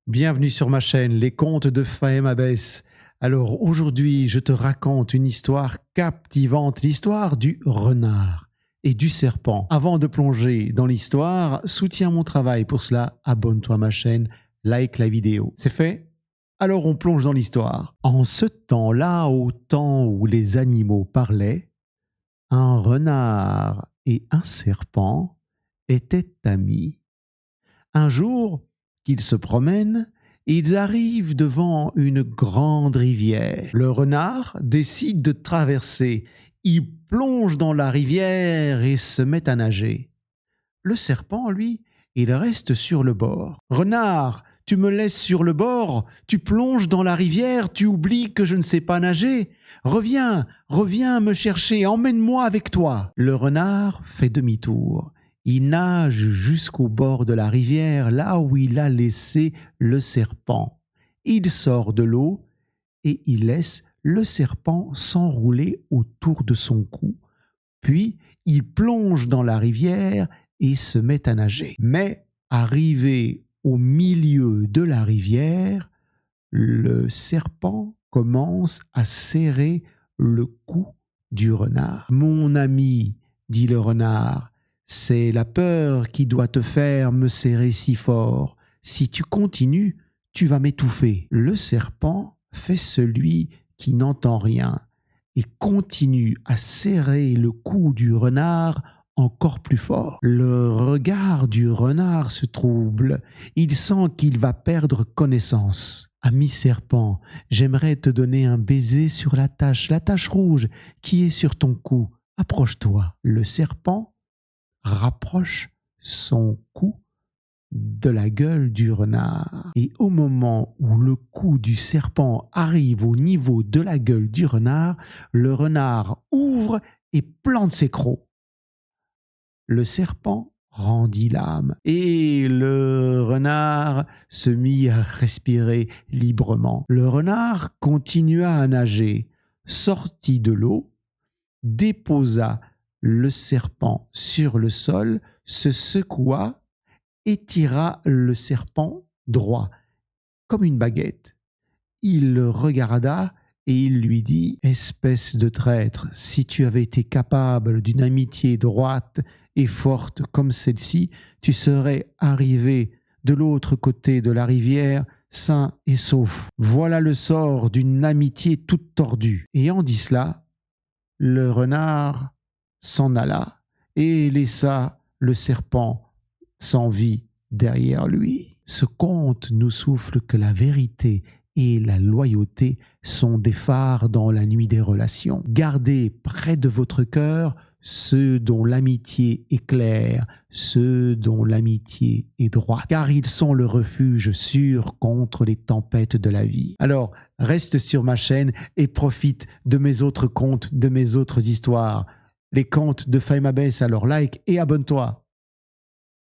Bienvenue sur ma chaîne, les contes de Fahem Abbès. Alors aujourd'hui, je te raconte une histoire captivante, l'histoire du renard et du serpent. Avant de plonger dans l'histoire, soutiens mon travail. Pour cela, abonne-toi à ma chaîne, like la vidéo. C'est fait? Alors on plonge dans l'histoire. En ce temps-là, au temps où les animaux parlaient, un renard et un serpent étaient amis. Un jour, qu'ils se promènent, ils arrivent devant une grande rivière. Le renard décide de traverser. Il plonge dans la rivière et se met à nager. Le serpent, lui, il reste sur le bord. « Renard, tu me laisses sur le bord, tu plonges dans la rivière, tu oublies que je ne sais pas nager. Reviens, reviens me chercher, emmène-moi avec toi. » Le renard fait demi-tour. Il nage jusqu'au bord de la rivière, là où il a laissé le serpent. Il sort de l'eau et il laisse le serpent s'enrouler autour de son cou. Puis, il plonge dans la rivière et se met à nager. Mais, arrivé au milieu de la rivière, le serpent commence à serrer le cou du renard. « Mon ami, dit le renard, c'est la peur qui doit te faire me serrer si fort. Si tu continues, tu vas m'étouffer. » Le serpent fait celui qui n'entend rien et continue à serrer le cou du renard encore plus fort. Le regard du renard se trouble. Il sent qu'il va perdre connaissance. « Ami serpent, j'aimerais te donner un baiser sur la tache rouge qui est sur ton cou. Approche-toi. » Le serpent rapproche son cou de la gueule du renard. Et au moment où le cou du serpent arrive au niveau de la gueule du renard, le renard ouvre et plante ses crocs. Le serpent rendit l'âme et le renard se mit à respirer librement. Le renard continua à nager, sortit de l'eau, déposa le serpent sur le sol, se secoua et tira le serpent droit, comme une baguette. Il le regarda et il lui dit « Espèce de traître, si tu avais été capable d'une amitié droite et forte comme celle-ci, tu serais arrivé de l'autre côté de la rivière sain et sauf. Voilà le sort d'une amitié toute tordue. » Ayant dit cela, le renard s'en alla et laissa le serpent sans vie derrière lui. Ce conte nous souffle que la vérité et la loyauté sont des phares dans la nuit des relations. Gardez près de votre cœur ceux dont l'amitié est claire, ceux dont l'amitié est droite, car ils sont le refuge sûr contre les tempêtes de la vie. Alors, reste sur ma chaîne et profite de mes autres contes, de mes autres histoires. Les contes de Fahem Abbès, alors like et abonne-toi.